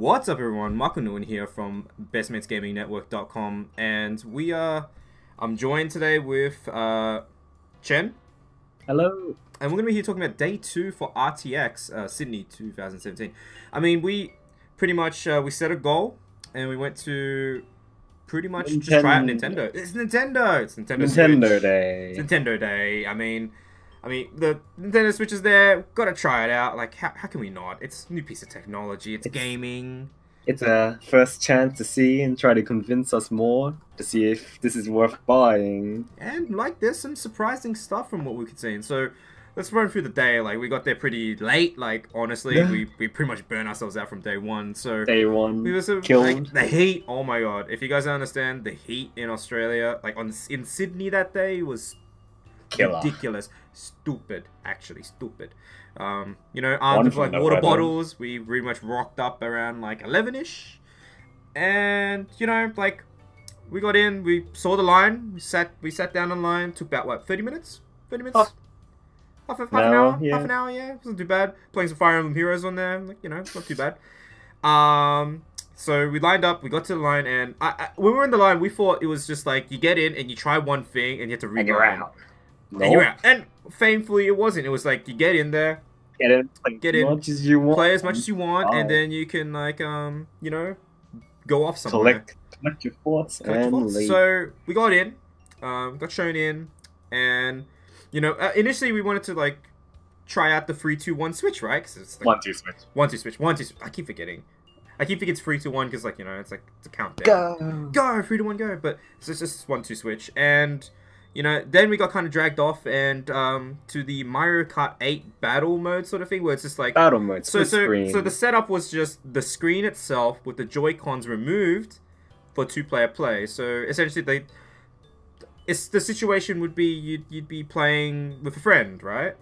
What's up, everyone? Michael Nguyen here from bestmatesgamingnetwork.com, and I'm joined today with Chen, Hello. and we're going to be here talking about day 2 for RTX Sydney 2017. I mean, we pretty much we set a goal, and we went to pretty much just try out Nintendo. It's Nintendo. It's Nintendo Nintendo Switch. Day. It's Nintendo Day. I mean, the Nintendo Switch is there. Gotta try it out. Like, how can we not? It's a new piece of technology. It's gaming. It's a first chance to see and try to convince us more to see if this is worth buying. And, like, there's some surprising stuff from what we could see. And so, let's run through the day. Like, we got there pretty late. Like, honestly, we pretty much burned ourselves out from day one. So, Day one, we were killed. like, the heat. Oh my god! If you guys don't understand, the heat in Australia, like in Sydney that day, was Killer. ridiculous, stupid. Actually, stupid. Armed with like water bottles, we pretty much rocked up around like 11ish, and like we got in, we saw the line, we sat down in line. Took about what 30 minutes, half an hour, yeah. half an hour. Yeah, it wasn't too bad. Playing some Fire Emblem Heroes on there, like it's not too bad. So we lined up, we got to the line, and when we were in the line, we thought it was just like you get in and you try one thing and you have to reline. And you're out. And you're out. And thankfully it wasn't. It was like you get in there, Get in, play as much as you want. play as much as you want, and then you can like go off somewhere. Collect your thoughts Collect and your thoughts. leave. So we got in, got shown in, and initially we wanted to like try out the 3-2-1 switch, right? Because it's like 1-2 switch. 1-2 switch, 1-2 switch. I keep forgetting. I keep thinking it's 3-2-1 because like it's like it's a countdown. Go 3-2-1 go. But it's just 1-2 switch, and then we got kind of dragged off and to the Mario Kart 8 battle mode sort of thing, where it's just like Battle mode. so screen. the setup was just the screen itself with the Joy-Cons removed for 2-player play. So essentially the situation would be you'd be playing with a friend, right?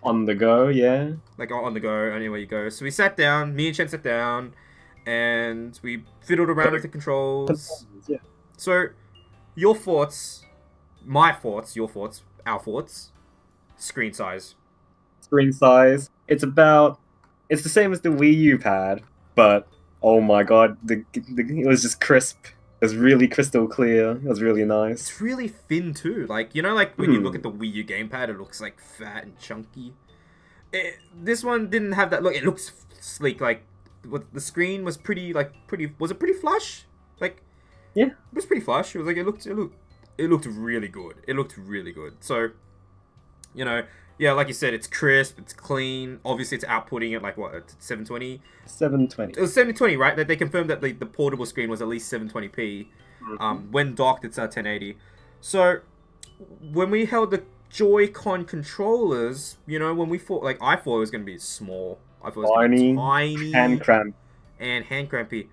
On the go, yeah. Like on the go, anywhere you go. So we sat down, me and Chen sat down, and we fiddled around with the controls. Yeah. So, your thoughts, my thoughts, your thoughts, our thoughts, screen size. Screen size. It's the same as the Wii U pad, but oh my god, it was just crisp. It was really crystal clear. It was really nice. It's really thin too. Like like when you look at the Wii U gamepad, it looks like fat and chunky. This one didn't have that look. It looks sleek. Like the screen was pretty. Was it pretty flush? Like Yeah. it was pretty flush. It was like it looked really good. It looked really good. So, yeah, like you said, it's crisp, it's clean. Obviously, it's outputting at like what 720. 720. It was 720, right? They confirmed that the portable screen was at least 720p. When docked, it's 1080. So when we held the Joy-Con controllers, when we thought I thought it was gonna be small. I thought it was gonna be tiny, hand cramp, and hand crampy.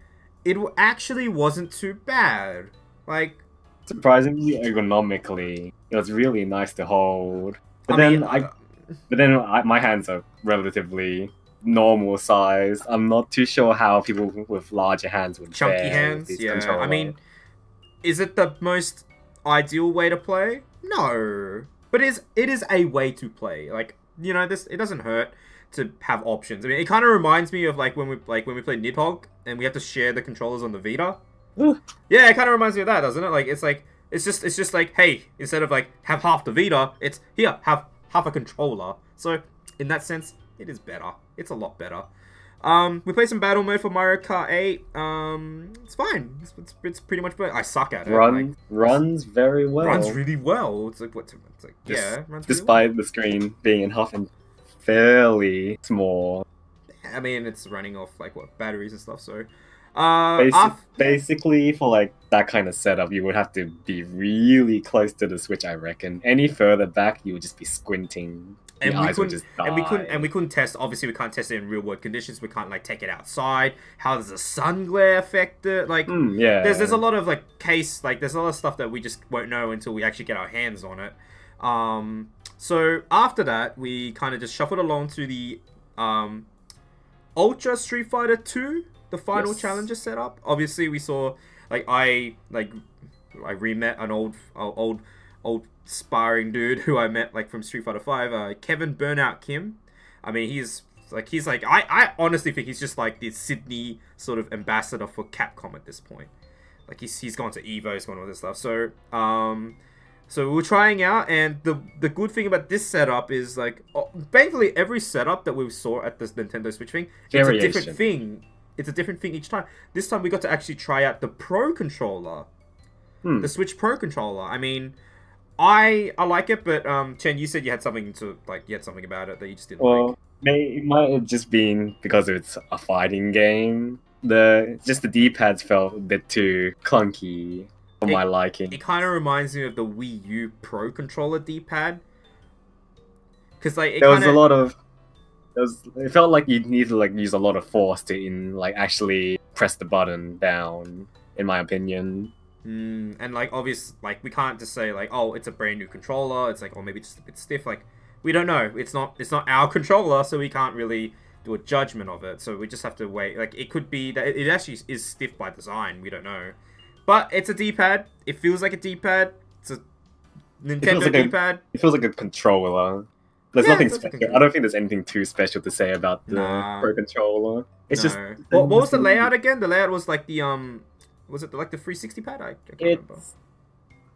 It actually wasn't too bad. Like, surprisingly ergonomically, it was really nice to hold. But my hands are relatively normal size. I'm not too sure how people with larger hands would chunky fare hands. with these Yeah, controllers. I mean, is it the most ideal way to play? No, but it is a way to play. Like, it doesn't hurt to have options. I mean, it kind of reminds me of like when we played Nidhogg and we have to share the controllers on the Vita. Yeah, it kind of reminds me of that, doesn't it? Like, it's just like, hey, instead of like have half the Vita, it's here, have half a controller. So in that sense, it is better. It's a lot better. We played some battle mode for Mario Kart 8. It's fine. It's pretty much better. I suck at it. Runs very well. Runs really well. It's like yeah, runs despite really the screen being in half and fairly small. I mean, it's running off like batteries and stuff. So, basically for like that kind of setup, you would have to be really close to the Switch. I reckon. Any further back, you would just be squinting. And we couldn't test. Obviously, we can't test it in real world conditions. We can't like take it outside. How does the sun glare affect it? Like, yeah, there's a lot of there's a lot of stuff that we just won't know until we actually get our hands on it. So after that, we kind of just shuffled along to the Ultra Street Fighter 2, the final challenger setup. Obviously, we saw I re-met an old sparring dude who I met like from Street Fighter 5, Kevin Burnout Kim. I mean, he's Like he's like I honestly think he's just like the Sydney sort of ambassador for Capcom at this point. Like he's gone to Evo, he's gone all this stuff. So so we were trying out, and the good thing about this setup is like thankfully every setup that we saw at this Nintendo Switch thing, it's a different thing. It's a different thing each time. This time we got to actually try out the Pro controller, the Switch Pro controller. I mean, I like it, but Chen, you said you had something about it that you just didn't like. It might have just been because it's a fighting game. The D-pads felt a bit too clunky for my liking. It kind of reminds me of the Wii U Pro controller D-pad, because like it felt like you need to like use a lot of force to actually press the button down, in my opinion. And like like we can't just say like, oh, it's a brand new controller. It's like, oh, maybe just a bit stiff. Like we don't know. It's not our controller, so we can't really do a judgment of it. So we just have to wait. Like it could be that it actually is stiff by design. We don't know. But it's a D-pad. It feels like a D-pad. It's a Nintendo D-pad. It feels like a controller. There's nothing special. I don't think there's anything too special to say about the Pro controller. It's just. What was the layout again? The layout was like the Was it like the 360 pad? I can't remember.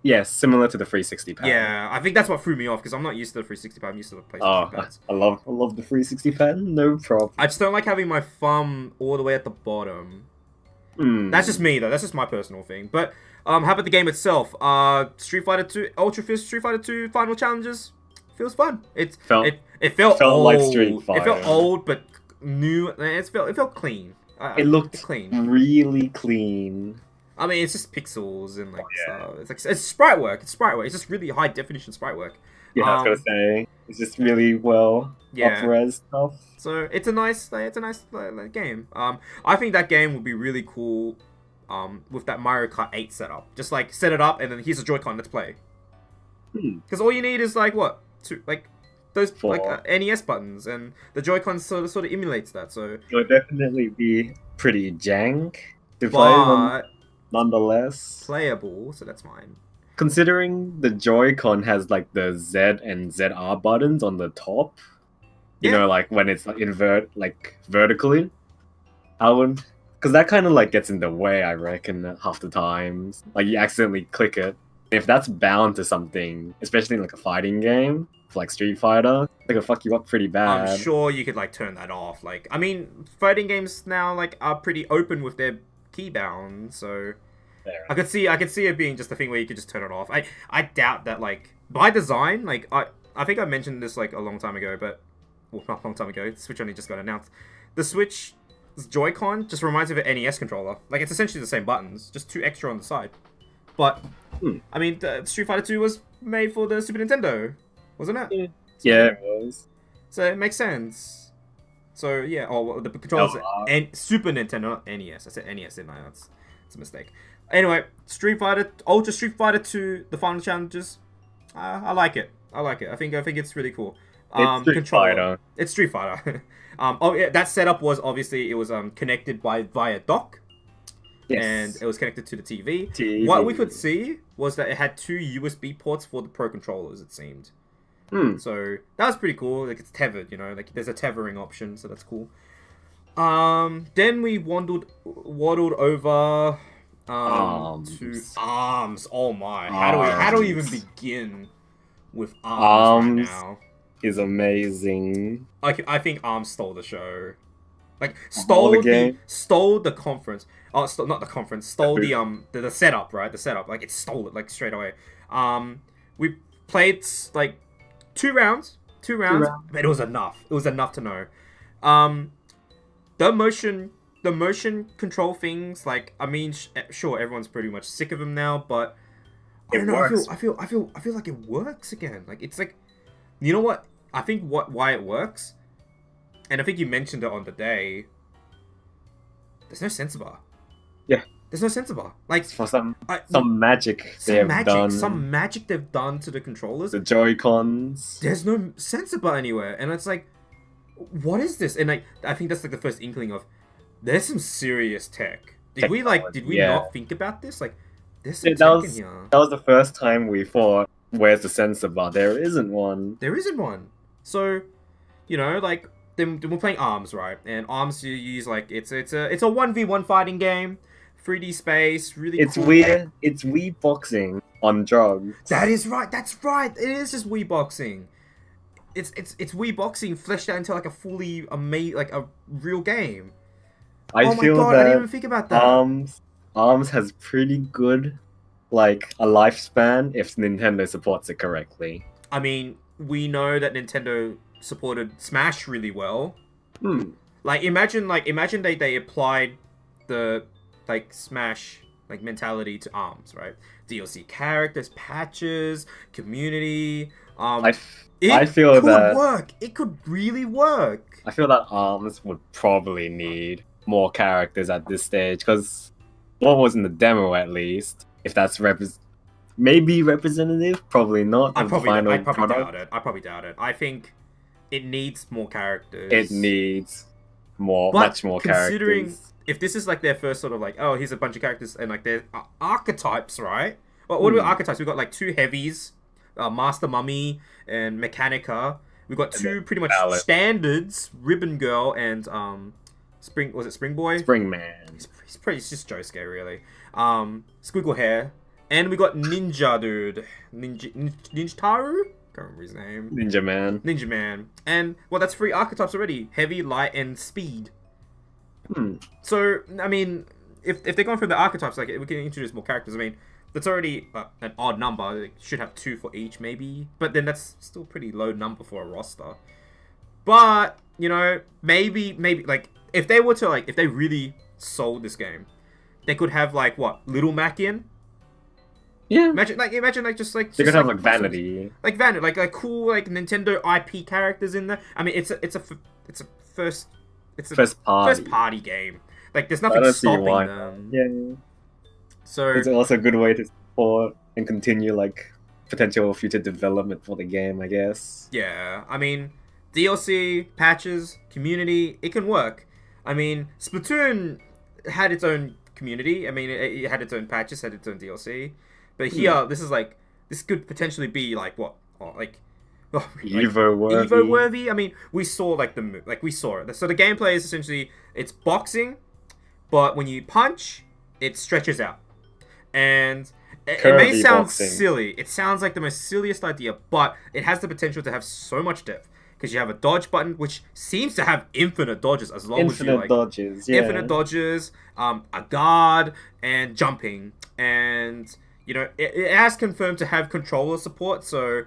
Yes, similar to the 360 pad. Yeah, I think that's what threw me off because I'm not used to the 360 pad. I'm used to the PlayStation pads. I love the 360 pad. No problem. I just don't like having my thumb all the way at the bottom. That's just me though. That's just my personal thing. But how about the game itself? Street Fighter 2, Ultra Fist, Street Fighter 2 Final Challenges. Feels fun. It felt old. Like Street Fighter. It felt old but new. It felt clean. It looked clean. Really clean. I mean, it's just pixels and like stuff. It's like it's sprite work. It's just really high definition sprite work. Yeah, I was gonna say it's just really well up-res stuff. So it's a nice game. I think that game would be really cool. With that Mario Kart 8 setup, just like set it up and then here's a Joy-Con. Let's play. Because all you need is like what? Those like NES buttons, and the Joy-Con sort of emulates that. So it would definitely be pretty jank to play, nonetheless playable. So that's fine. Considering the Joy-Con has like the Z and ZR buttons on the top, you know, like when it's vertically, I would, because that kind of like gets in the way. I reckon half the times, like you accidentally click it. If that's bound to something, especially in like a fighting game, like Street Fighter, they could fuck you up pretty bad. I'm sure you could like turn that off. Like, I mean, fighting games now like are pretty open with their key bound, so I could see it being just a thing where you could just turn it off. I doubt that like by design, like I think I mentioned this like a long time ago, but well, not a long time ago. The Switch only just got announced. The Switch Joy-Con just reminds me of an NES controller. Like it's essentially the same buttons, just two extra on the side. But I mean, Street Fighter 2 was made for the Super Nintendo, wasn't it? Yeah, it was. So it makes sense. So yeah, the controllers and Super Nintendo, not NES. I said NES, didn't I? That's a mistake. Anyway, Ultra Street Fighter 2, the final challenges. I like it. I think it's really cool. It's Street Fighter. It's Street Fighter. That setup was obviously connected via dock. Yes. And it was connected to the TV. What we could see was that it had two USB ports for the Pro controllers, it seemed. So that was pretty cool. Like it's tethered, like there's a tethering option, so that's cool. Then we waddled over to Arms. Oh my! How do we even begin with Arms right now? Is amazing. I think Arms stole the show. Like stole the conference. Oh, not the conference. Stole the setup, right? The setup, like it stole it like straight away. We played like two rounds, but it was enough. It was enough to know. The motion control things, like I mean, sure, everyone's pretty much sick of them now, but I don't know. I feel like it works again. Like it's like, you know what? I think why it works, and I think you mentioned it on the day. There's no sensor bar. Yeah. There's no sensor bar. Like for some magic they've done. Some magic they've done to the controllers. The Joy-Cons. There's no sensor bar anywhere, and it's like, what is this? And like, I think that's like the first inkling of there's some serious tech. Did we not think about this? Like, there's some tech in here. That was the first time we thought, where's the sensor bar? There isn't one. So, like, then we're playing Arms, right? And Arms you use like it's a 1v1 fighting game, 3D space, really It's cool. weird. It's Wii boxing on drugs. That is right. That's right. It is just Wii boxing. It's Wii boxing fleshed out into like a fully amazing, like a real game. I feel my god, that I didn't even think about that. Arms has pretty good, like, a lifespan if Nintendo supports it correctly. I mean, we know that Nintendo supported Smash really well. Like imagine they applied the like Smash like mentality to Arms, right? DLC characters, patches, community. I It feel could that work. It could really work. I feel that Arms would probably need more characters at this stage, because what was in the demo, at least, if that's maybe representative, probably not. I of the probably final doubt product. it. I probably doubt it. I think it needs more characters. It needs But much more considering characters. if this is like their first sort of like, oh, here's a bunch of characters and like their archetypes, right? Well, what are archetypes? We've got like two heavies, Master Mummy and Mechanica. We've got two pretty much standards, Ribbon Girl and Spring Boy? Spring Man. He's just Josuke really. Squiggle Hair. And we got Ninja Dude. Ninja Taru? Can't remember his name. Ninja Man. And well, that's 3 archetypes already: heavy, light, and speed. So I mean, if they're going for the archetypes, like we can introduce more characters. I mean, that's already an odd number. They should have 2 for each, maybe. But then that's still a pretty low number for a roster. But you know, maybe like if they were to like if they really sold this game, they could have like what Little Mac in. Yeah. Imagine like just like They could have like Vanity, like cool like Nintendo IP characters in there. I mean, it's a first party game. Like there's nothing stopping them. Yeah. So it's also a good way to support and continue like potential future development for the game, I guess. Yeah, I mean, DLC, patches, community, it can work. I mean, Splatoon had its own community. I mean, it had its own patches, had its own DLC. But here, this could potentially be like what, Evo worthy. Evo worthy. I mean, we saw we saw it. So the gameplay is essentially it's boxing, but when you punch, it stretches out, and it may sound silly. It sounds like the most silliest idea, but it has the potential to have so much depth. Because you have a dodge button, which seems to have infinite dodges as long as you like dodges, yeah. Infinite dodges, a guard, and jumping, and you know it has confirmed to have controller support. So,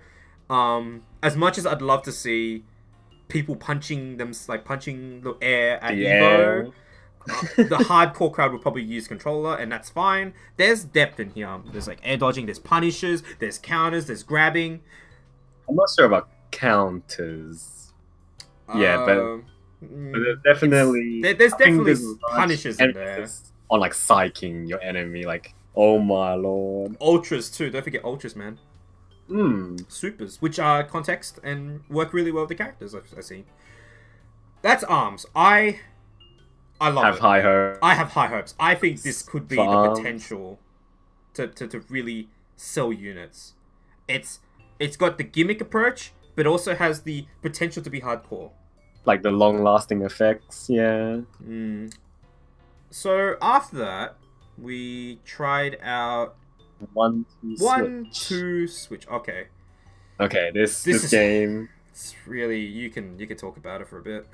as much as I'd love to see people punching the air at Evo, the hardcore crowd would probably use controller, and that's fine. There's depth in here. There's like air dodging, there's punishes, there's counters, there's grabbing. I'm not sure about counters. Yeah, but there's definitely punishes in there on like psyching your enemy. Like, oh my lord, ultras too. Don't forget ultras, man. Supers, which are context and work really well with the characters. I see. That's Arms. I love it. High hopes. I have high hopes. I think this could be the potential to really sell units. It's got the gimmick approach, but also has the potential to be hardcore. Like the long-lasting effects, yeah. So after that, we tried out 1-2 Switch. Okay. Okay, this game. It's really you can talk about it for a bit.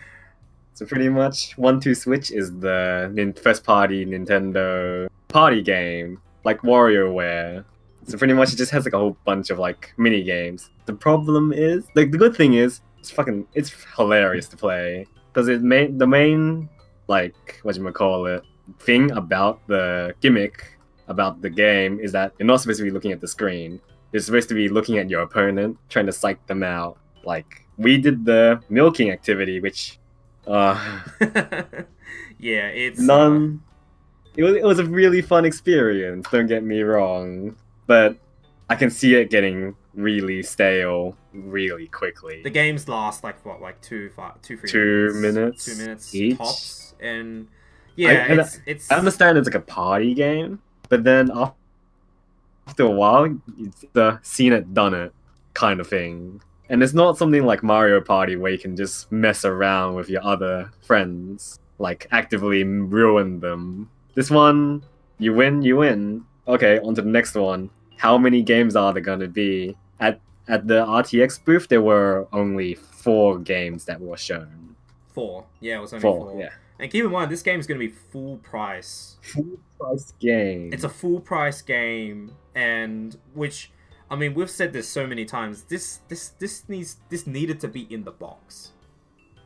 So pretty much, 1-2 Switch is the first-party Nintendo party game, like WarioWare. So pretty much, it just has like a whole bunch of like mini games. The problem is, like, the good thing is, it's hilarious to play because the main like thing about the gimmick about the game is that you're not supposed to be looking at the screen. You're supposed to be looking at your opponent, trying to psych them out. Like we did the milking activity, which, yeah, it's It was a really fun experience. Don't get me wrong. But I can see it getting really stale really quickly. The games last like 2 minutes each tops, and yeah, it's. I understand it's like a party game, but then after a while, it's the seen it done it kind of thing. And it's not something like Mario Party where you can just mess around with your other friends, like actively ruin them. This one, you win, you win. Okay, on to the next one. How many games are there gonna be? At the RTX booth, there were only 4 games that were shown. 4. Yeah, it was only 4, 4. yeah. And keep in mind, this game is going to be full price. Full price game. It's a full price game, and which, I mean, we've said this so many times. This needed to be in the box.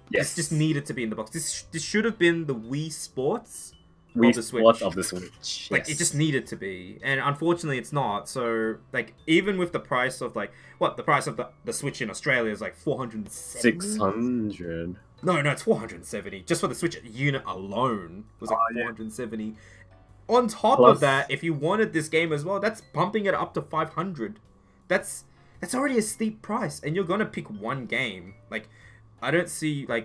Yes. This just needed to be in the box. This should have been the Wii Sports Wii of the Switch. Sports of the Switch. Like, yes. it just needed to be, and unfortunately it's not. So, like, even with the price of, like, what, the price of the Switch in Australia is like 470? 600. No, it's 470. Just for the Switch unit alone was like 470. On top Plus, of that, if you wanted this game as well, that's bumping it up to 500. That's already a steep price, and you're gonna pick one game. Like, I don't see I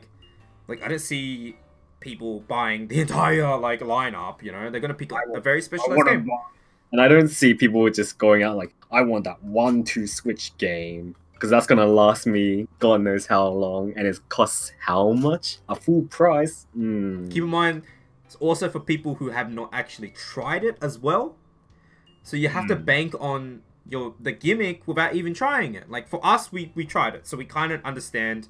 don't see people buying the entire like lineup. You know, they're gonna pick like a very specialized game. And I don't see people just going out like, I want that 1-2 Switch game. Because that's gonna last me God knows how long, and it costs how much? A full price? Keep in mind, it's also for people who have not actually tried it as well. So you have to bank on the gimmick without even trying it. Like, for us, we tried it, so we kind of understand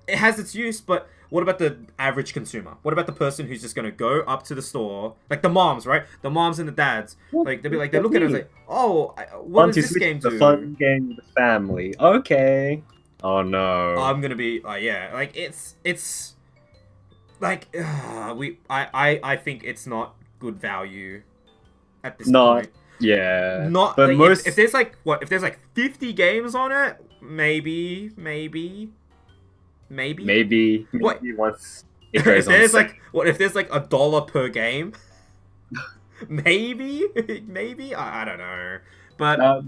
it has its use, but what about the average consumer? What about the person who's just gonna go up to the store, like the moms, right? The moms and the dads, like they'll look at it and say, "Oh, what does this game do?" The fun game with the family. Okay. Oh no. I'm gonna be yeah, like it's like I think it's not good value at this point. Yeah. Not but like, most if there's like 50 games on it, maybe once it goes if there's on like if there's like $1 per game, maybe I don't know, but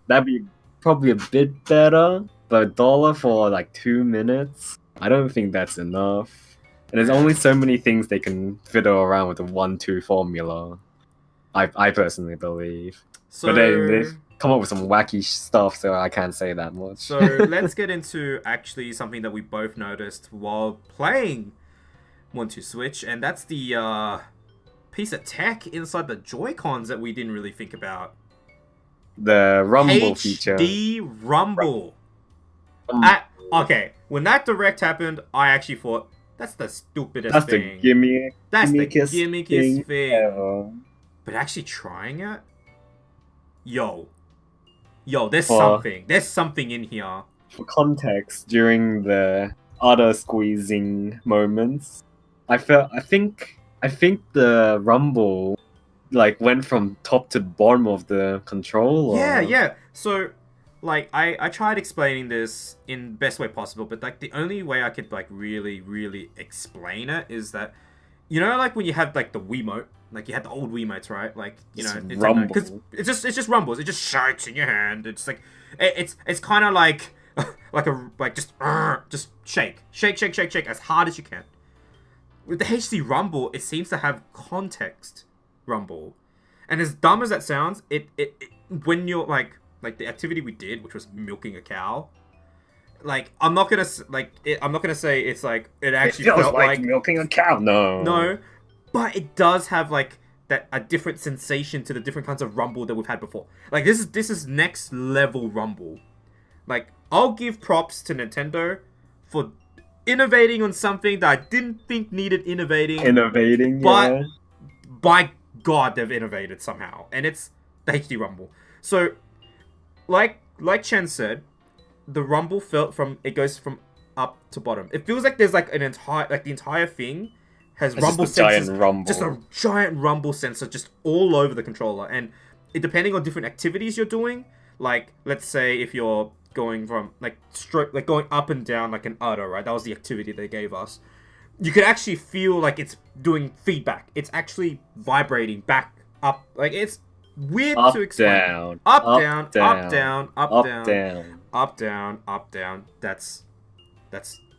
that'd be probably a bit better. But $1 for like 2 minutes, I don't think that's enough. And there's only so many things they can fiddle around with the 1-2 formula. I personally believe. So, but they come up with some wacky stuff, so I can't say that much. So let's get into actually something that we both noticed while playing 1-2 Switch, and that's the piece of tech inside the Joy-Cons that we didn't really think about. The rumble feature. HD Rumble. Okay, when that direct happened, I actually thought, that's the stupidest thing. That's the gimmickiest thing. Ever. But actually trying it? Yo, there's something in here. For context, during the other squeezing moments, I think the rumble like went from top to bottom of the controller. Yeah. So, like, I tried explaining this in best way possible, but like the only way I could like really explain it is that, you know, like when you have like the Wiimote. Like, you had the old Wiimotes, right? Like, you know, it's rumble. Because it's just rumbles. It just shakes in your hand. It's like, it's kind of like, just shake as hard as you can. With the HD Rumble, it seems to have context rumble, and as dumb as that sounds, it when you're like the activity we did, which was milking a cow. Like, I'm not gonna say it's like it actually felt like milking a cow. No. But it does have like a different sensation to the different kinds of rumble that we've had before. Like, this is next level rumble. Like, I'll give props to Nintendo for innovating on something that I didn't think needed innovating. But by God, they've innovated somehow, and it's the HD Rumble. So, like Chen said, the rumble it goes from up to bottom. It feels like there's like the entire thing has rumble sensors, just a giant rumble sensor just all over the controller, and depending on different activities you're doing, like let's say if you're going from going up and down like an udder, right? That was the activity they gave us. You could actually feel like it's doing feedback. It's actually vibrating back up. Like, it's weird to explain. Up down. That's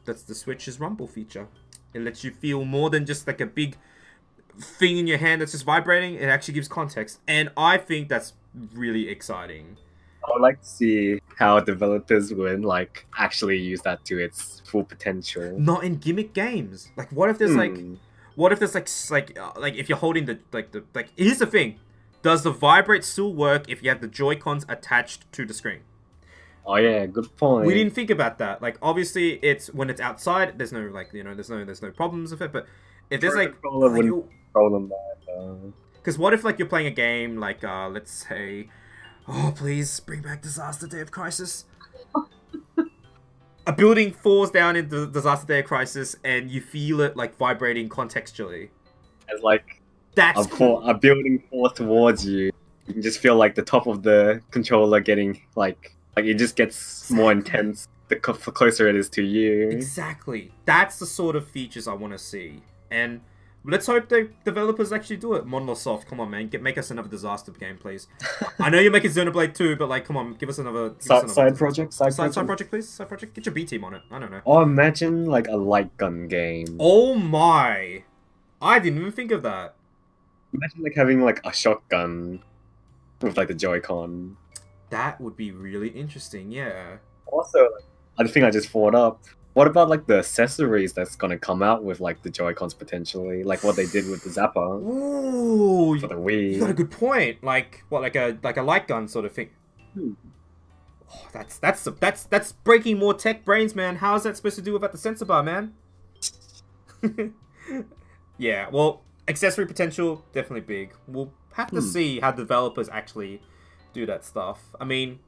the Switch's rumble feature. It lets you feel more than just like a big thing in your hand that's just vibrating. It actually gives context, and I think that's really exciting. I would like to see how developers would like actually use that to its full potential. Not in gimmick games. Like, what if there's like, like if you're holding the like. Here's the thing: does the vibrate still work if you have the Joy-Cons attached to the screen? Oh yeah, good point. We didn't think about that. Like, obviously, it's when it's outside. There's no like, there's no problems with it. But if there's like, problem that. Because what if like you're playing a game like let's say, oh please bring back Disaster Day of Crisis. A building falls down in the Disaster Day of Crisis, and you feel it like vibrating contextually. It's like that's a building falls towards you. You can just feel like the top of the controller getting like it just gets more intense the closer it is to you. Exactly. That's the sort of features I want to see, and let's hope the developers actually do it. Monolith Soft, come on, man, make us another Disaster game, please. I know you're making Xenoblade 2, but like, come on, give us another side project, please. Side project. Get your B team on it. I don't know. Or imagine like a light gun game. Oh my! I didn't even think of that. Imagine like having like a shotgun with like the Joy-Con. That would be really interesting. Yeah. Also, I think I just thought up. What about like the accessories that's gonna come out with like the Joy-Cons potentially, like what they did with the Zapper? Ooh, for the Wii. You got a good point. Like what, like a light gun sort of thing. Oh, that's breaking more tech brains, man. How is that supposed to do without the sensor bar, man? Yeah, well, accessory potential definitely big. We'll have to see how developers actually do that stuff. I mean,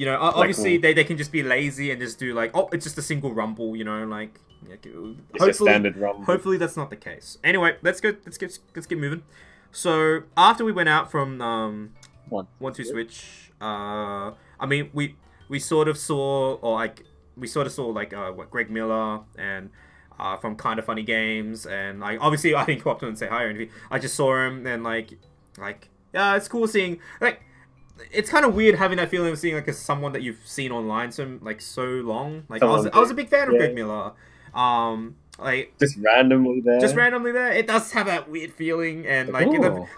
obviously they can just be lazy and just do like, oh, it's just a single rumble, like it's a standard rumble. Hopefully that's not the case. Anyway, let's get moving. So after we went out from 1-2 Switch, I mean we sort of saw what Greg Miller and from Kind of Funny Games, and like obviously I didn't go up to him and say hi or anything. I just saw him and like yeah, it's cool seeing like. It's kind of weird having that feeling of seeing like someone that you've seen online so long. Like I was a big fan of Greg Miller. Like just randomly there. It does have that weird feeling, and like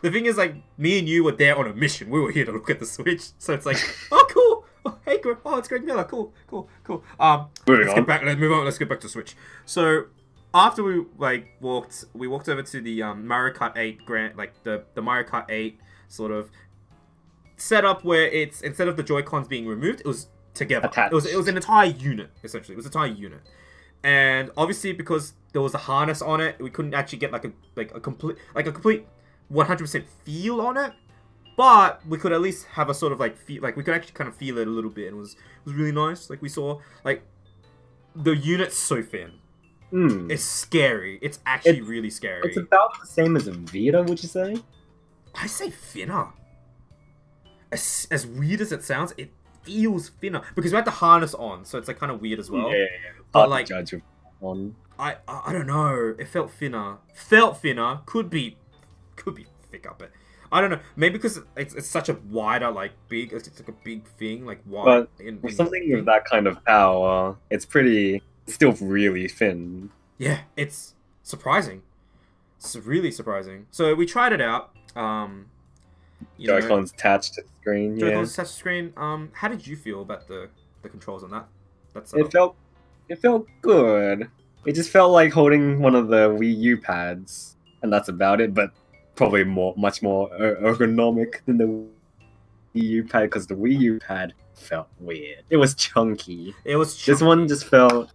the thing is, like, me and you were there on a mission. We were here to look at the Switch, so it's like, oh cool. Oh, hey, it's Greg Miller. Cool. Let's move on. Let's get back to Switch. So after we walked over to the Mario Kart 8 the Mario Kart 8 sort of setup where it's, instead of the Joy-Cons being removed, it was together. Attached. It was an entire unit, essentially. It was an entire unit. And obviously because there was a harness on it, we couldn't actually get a complete 100% feel on it. But we could at least have a sort of feel, we could actually kind of feel it a little bit, and it was really nice. Like we saw the unit's so thin. It's scary. It's actually really scary. It's about the same as a Vita, would you say? I say thinner. As weird as it sounds, it feels thinner because we had the harness on, so it's kind of weird as well. Yeah. But judge on. I don't know. It felt thinner. Could be thicker, but I don't know. Maybe because it's such a wider, big. It's like a big thing, wide. But with something with that kind of power, it's still really thin. Yeah, it's surprising. It's really surprising. So we tried it out. Joy-Cons attached to the screen. Joy-Cons attached to the screen. How did you feel about the controls on that? It felt good. It just felt like holding one of the Wii U pads, and that's about it. But probably much more ergonomic than the Wii U pad, because the Wii U pad felt weird. It was chunky. This one just felt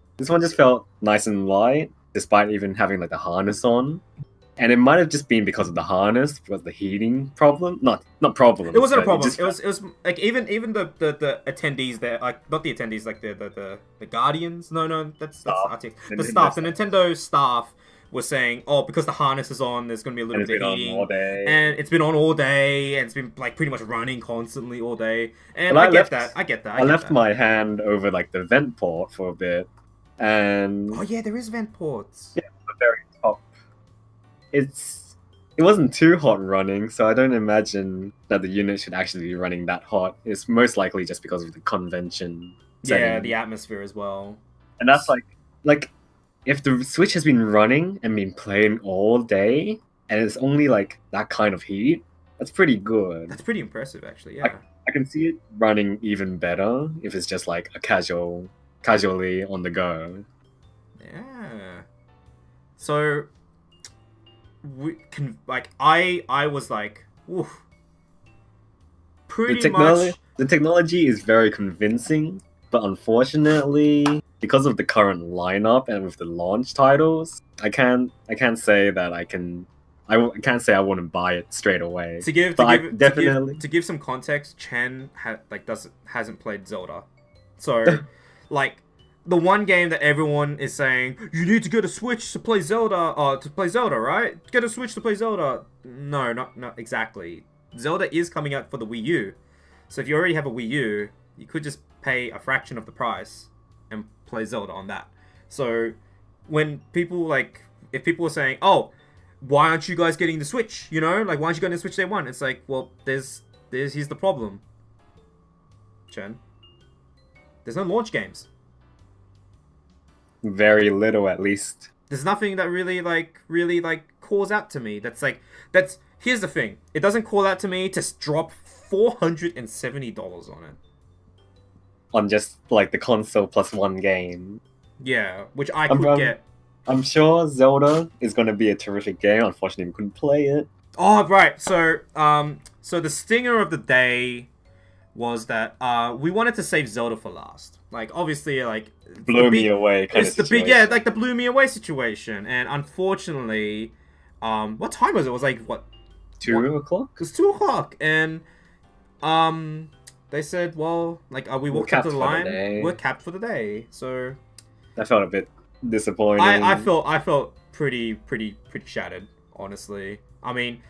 nice and light, despite even having the harness on. And it might have just been because of the harness, because the heating problem. Not problem. It wasn't a problem. It was like even the attendees there, not the attendees, the guardians. No, that's RTX. The staff, the Nintendo staff was saying, oh, because the harness is on, there's gonna be a little bit of heating, and it's been on all day, and it's been pretty much running constantly all day. And I get that. I left my hand over the vent port for a bit, and oh yeah, there is vent ports. Yeah, the very top. It wasn't too hot running, so I don't imagine that the unit should actually be running that hot. It's most likely just because of the convention setting. Yeah, the atmosphere as well. And that's like if the Switch has been running and been playing all day, and it's only that kind of heat, that's pretty good. That's pretty impressive, actually. Yeah. I can see it running even better if it's just like a casually on the go. Yeah. So we can like I was like, oof. Pretty much. The technology is very convincing, but unfortunately, because of the current lineup and with the launch titles, I can't say that I can. I can't say I wouldn't buy it straight away. To give some context, Chen hasn't played Zelda, so like the one game that everyone is saying you need to get a Switch to play Zelda, right? Get a Switch to play Zelda. No, not exactly. Zelda is coming out for the Wii U, so if you already have a Wii U, you could just pay a fraction of the price and play Zelda on that. So when people if people are saying, oh, why aren't you guys getting the Switch? You know, like, why aren't you getting the Switch day one? It's like, well, here's the problem, Chen. There's no launch games. Very little, at least. There's nothing that really calls out to me. Here's the thing. It doesn't call out to me to drop $470 on it. On just like the console plus one game. Yeah, which I could get. I'm sure Zelda is going to be a terrific game. Unfortunately, we couldn't play it. Oh, right. So the stinger of the day was that we wanted to save Zelda for last. Like, obviously, like blew me away kind of situation. the blew me away situation. And unfortunately, what time was it? It was like what? 2 o'clock. It was 2 o'clock, and they said, well, like we walked up to the line. We're capped for the day. So I felt a bit disappointing. I felt pretty shattered, honestly. I mean,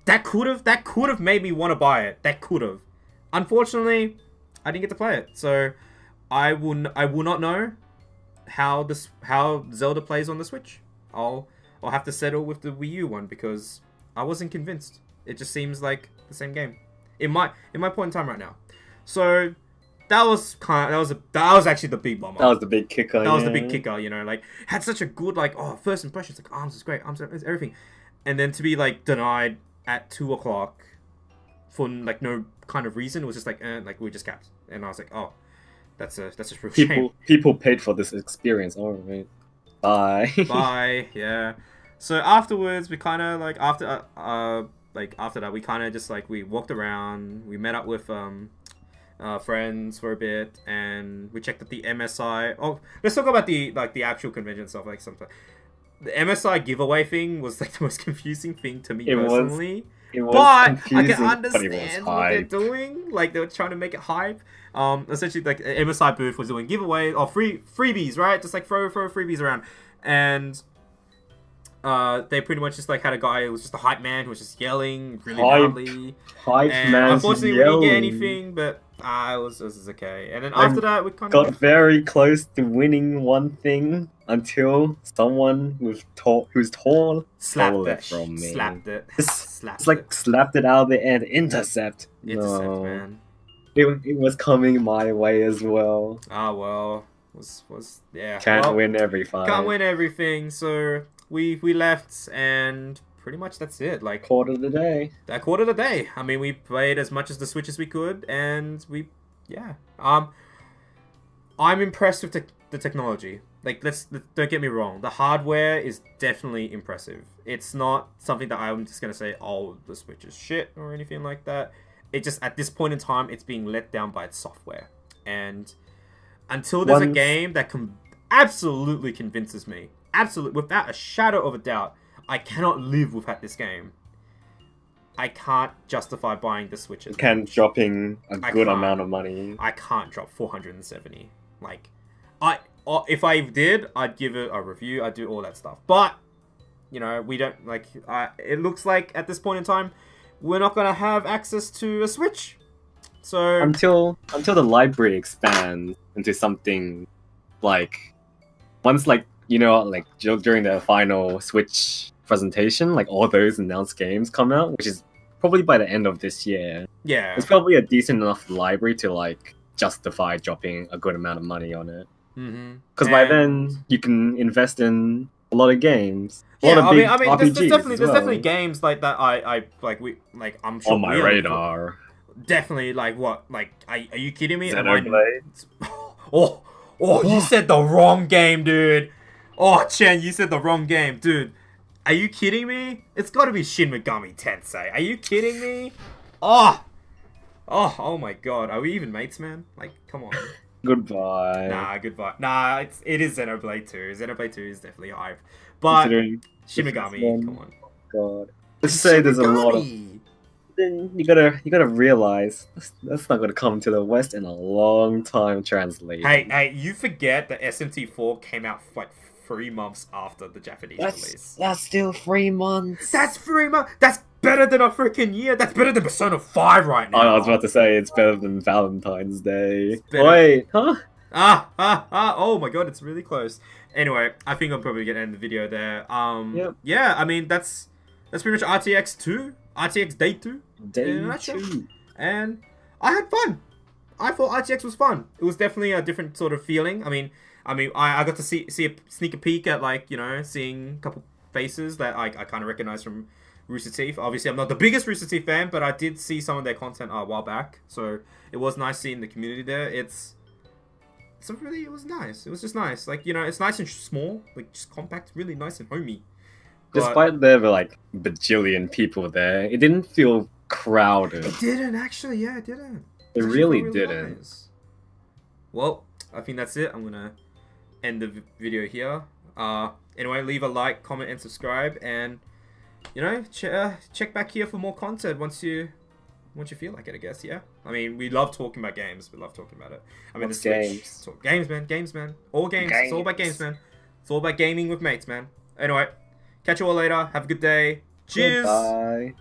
that could have made me want to buy it. That could have. Unfortunately, I didn't get to play it, so I will not know how Zelda plays on the Switch. I'll have to settle with the Wii U one because I wasn't convinced. It just seems like the same game in my point in time right now. So that was actually the big bummer. That was the big kicker. That was the big kicker. You know, like had such a good first impressions. Like Arms is great. Arms is everything, and then to be like denied at 2 o'clock for like no kind of reason. It was just like we just capped, and I was like, oh, that's a real shame. People paid for this experience. All right, bye. Bye. Yeah. So afterwards, we kind of after that, we kind of just we walked around. We met up with friends for a bit, and we checked out the MSI. Oh, let's talk about the actual convention stuff. Like something, the MSI giveaway thing was like the most confusing thing to me personally. But I can understand what they're doing. Like they were trying to make it hype. Essentially, like MSI booth was doing giveaway or freebies, right? Just like throw freebies around, and they pretty much just had a guy who was just a hype man who was just yelling really loudly. Hype man. Unfortunately, we didn't get anything, but it was okay. And then after that, we kind of got very close to winning one thing until someone who's tall slapped it from me. Slapped it. Slapped it out of the end. Intercept, man. It was coming my way as well. Ah, well, yeah. Can't win every fight. Can't win everything, so we left, and pretty much that's it. Like quarter of the day. That quarter of the day. I mean, we played as much as the Switch as we could, and I'm impressed with the technology. Like, don't get me wrong. The hardware is definitely impressive. It's not something that I'm just gonna say, oh, the Switch is shit or anything like that. It just, at this point in time, it's being let down by its software. And until there's a game that absolutely convinces me, without a shadow of a doubt, I cannot live without this game, I can't justify buying the Switch. Dropping a good amount of money. I can't drop 470. Like, if I did, I'd give it a review. I'd do all that stuff. But, we don't, it looks like at this point in time, we're not going to have access to a Switch. So until the library expands into something once during the final Switch presentation, all those announced games come out, which is probably by the end of this year. Yeah. It's probably a decent enough library to justify dropping a good amount of money on it. Because by then you can invest in a lot of games. There's definitely games like that. I'm sure on my radar. Definitely, like, what? Like, are you kidding me? Am I... Xenoblade. Oh, you said the wrong game, dude. Oh, Chen, you said the wrong game, dude. Are you kidding me? It's got to be Shin Megami Tensei. Are you kidding me? Oh, oh my God. Are we even mates, man? Like, come on. Goodbye. Nah, goodbye. Nah, it is Xenoblade 2. Xenoblade 2 is definitely hype. But Shin Megami, come on. God. Let's say there's a lot of. Then you gotta realize that's not gonna come to the West in a long time. Translate. Hey, you forget that SMT4 came out like 3 months after the Japanese release. That's still 3 months. That's 3 months. That's better than a freaking year. That's better than Persona 5 right now. I was about to say it's better than Valentine's Day. Wait, huh? Oh my God, it's really close. Anyway, I think I'm probably gonna end the video there. Yep. Yeah, I mean that's pretty much RTX 2. RTX Day 2. Day 2. And I had fun. I thought RTX was fun. It was definitely a different sort of feeling. I mean, I got to see sneak a peek at, like, you know, seeing a couple faces that I kind of recognize from Rooster Teeth. Obviously, I'm not the biggest Rooster Teeth fan, but I did see some of their content a while back. So it was nice seeing the community there. It was nice. It was just nice. Like, you know, it's nice and small, like just compact, really nice and homey. Despite there were like bajillion people there, it didn't feel crowded. It didn't actually. Yeah, it didn't. It really didn't. Nice. Well, I think that's it. I'm gonna end the video here. Anyway, leave a like, comment, and subscribe, and you know, check back here for more content once you feel like it. I guess. Yeah. I mean, we love talking about games. We love talking about it. I mean, What's the Switch. games? Games, man. All games. It's all about games, man. It's all about gaming with mates, man. Anyway. Catch you all later. Have a good day. Cheers. Bye.